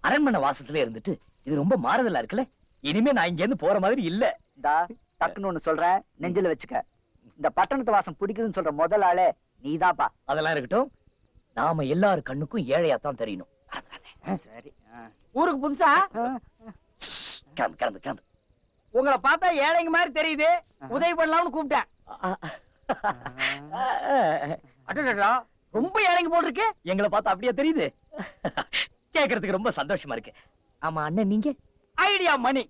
அரண்மனை வாசத்துல இருந்துட்டு இது ரொம்ப மாறுதலா இருக்குல்ல. இனிமே நான் இங்க இருந்து போற மாதிரி இல்ல. டக்குன்னு ஒண்ணு சொல்றேன், நெஞ்சில வச்சுக்க. இந்த பட்டணத்து வாசம் பிடிக்குதுன்னு சொல்ற முதல் ஆளே நீதாப்பா. அதெல்லாம் இருக்கட்டும், நாம எல்லாரு கண்ணுக்கும் ஏழையாத்தான் தெரியணும். சரி. ஊருக்கு புதுசா கிளம்பு கிளம்பு கிளம்பு. உங்களை பார்த்தா ஏழைங்க மாதிரி தெரியுது, உதவி பண்ணலாம்னு கூப்பிட்டேன். அடடா, ரொம்ப ஏழைங்க போல் இருக்கு. எங்களை பார்த்தா அப்படியே தெரியுது. கேக்குறதுக்கு ரொம்ப சந்தோஷமா இருக்கு. ஆமா அண்ணன், நீங்க? ஐடியா மணி.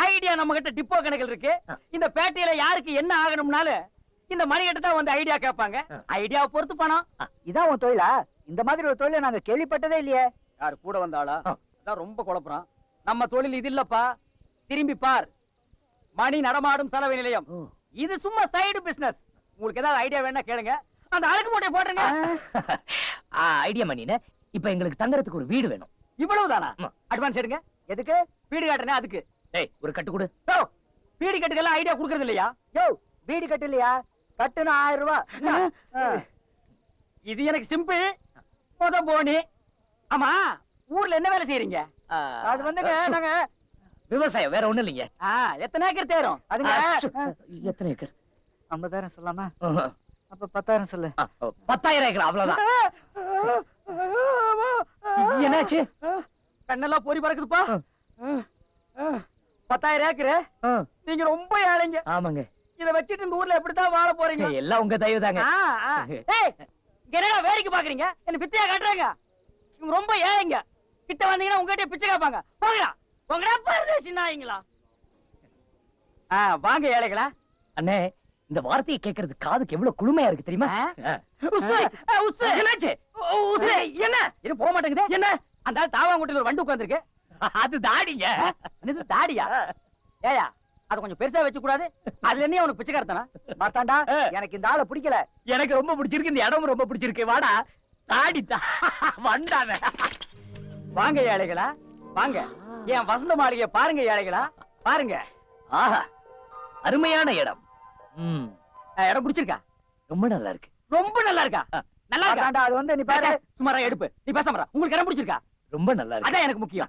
ஐடியா நம்ம கிட்ட டிப்போ கணக்கில் இருக்கு. இந்த பேட்டையில யாருக்கு என்ன ஆகணும்னாலும் இந்த மணி கிட்ட தான் வந்து ஐடியா கேட்பாங்க. ஐடியாவை பொறுத்து பணம். இதான் உன் தொழிலா? இந்த மாதிரி ஒரு தொழிலை நாங்க கேள்விப்பட்டதே இல்லையே. யாரு கூட வந்தாளா? அதான் ரொம்ப குழப்பறான். நம்ம தொழில் இது இல்லப்பா. திரும்பி பார், மணி நடமாடும் சலவை நிலையம். இது சும்மா சைடு பிசினஸ். உங்களுக்கு ஏதாவது ஐடியா வேணா கேளுங்க, அந்த அழகு மூட்டையை போட்டுருங்க. ஐடியா மணினே, இப்ப எங்களுக்கு தங்கறதுக்கு ஒரு வீடு வேணும். இவ்வளவுதானா? அட்வான்ஸ் எடுங்க. எதுக்கு? வீடு காட்டுறேன் அதுக்கு. டேய், ஒரு கட்டு கொடு. வீடு கட்டுக்கெல்லாம் ஐடியா கொடுக்கறது இல்லையா? யோ, வீடு கட்டு இல்லையா? கட்டுனா 1000 ரூபாய். இது எனக்கு சிம்பிள். முத போனி. ஆமா, ஊர்ல என்ன வேலை செய்யறீங்க? அது வந்துங்க நாங்க விவசாயம், வேற ஒண்ணு இல்லைங்க. எத்தனை ஏக்கர் தேரும்? அதுங்க எத்தனை ஏக்கர்? 50,000 சொல்லாமா? அப்ப 10,000 சொல்லு. 10,000 ஏக்கர், அவ்வளவுதான். என்னாச்சு? கண்ணெல்லாம் பொறி பறக்குதுப்பா. 10,000 ஏக்கரு. நீங்க ரொம்ப ஏழைங்க. ஆமாங்க. இத வச்சிட்டு இந்த ஊர்ல எப்படித்தான் வாழ போறீங்க? எல்லாம் உங்க தயவு தாங்க. என்னடா வேடிக்கை பாக்குறீங்க? என்ன பிச்சையா காட்டுறாங்க? இவங்க ரொம்ப ஏழைங்க. கிட்ட வந்தீங்கன்னா உங்ககிட்ட பிச்சை கேட்பாங்க. போங்கடா போங்கடா, பரதேசி நாய்ங்களா. வாங்க ஏழைகளா. அண்ணே, இந்த வார்த்தையை கேட்கறது காதுக்கு எவ்வளவு குளுமையா இருக்கு தெரியுமா? என்னாச்சு? என்ன இது போக மாட்டேங்குது? என்ன அந்த தாவாங்குட்டில ஒரு வண்டு உட்கார்ந்திருக்கு? அது தாடிங்க. என்னது தாடியா? ஏயா, அத கொஞ்சம் பெருசா வச்சு கூடாது? அதுல என்ன உனக்கு பிச்சைக்காரத்தானா? மார்த்தாண்டா, எனக்கு இந்த ஆளை பிடிக்கல. எனக்கு ரொம்ப பிடிச்சிருக்கு, இந்த இடமும் ரொம்ப பிடிச்சிருக்கு. வாடா, தாடி வண்டாத. வாங்க ஏழைகளா, வாங்க. என் வசந்த மாளிகையை பாருங்க ஏழைகளா, பாருங்க. ஆஹா, அருமையான இடம். இடம் பிடிச்சிருக்கா? ரொம்ப நல்லா இருக்கு. ரொம்ப நல்லா இருக்கா? நல்லா இருக்கா? அது வந்து நீ பாரு. சுமாரா எடுப்பு. நீ பேசாம உங்களுக்கு இடம் பிடிச்சிருக்கா? ரொம்ப நல்லா இருக்கு. அதான் எனக்கு முக்கியம்.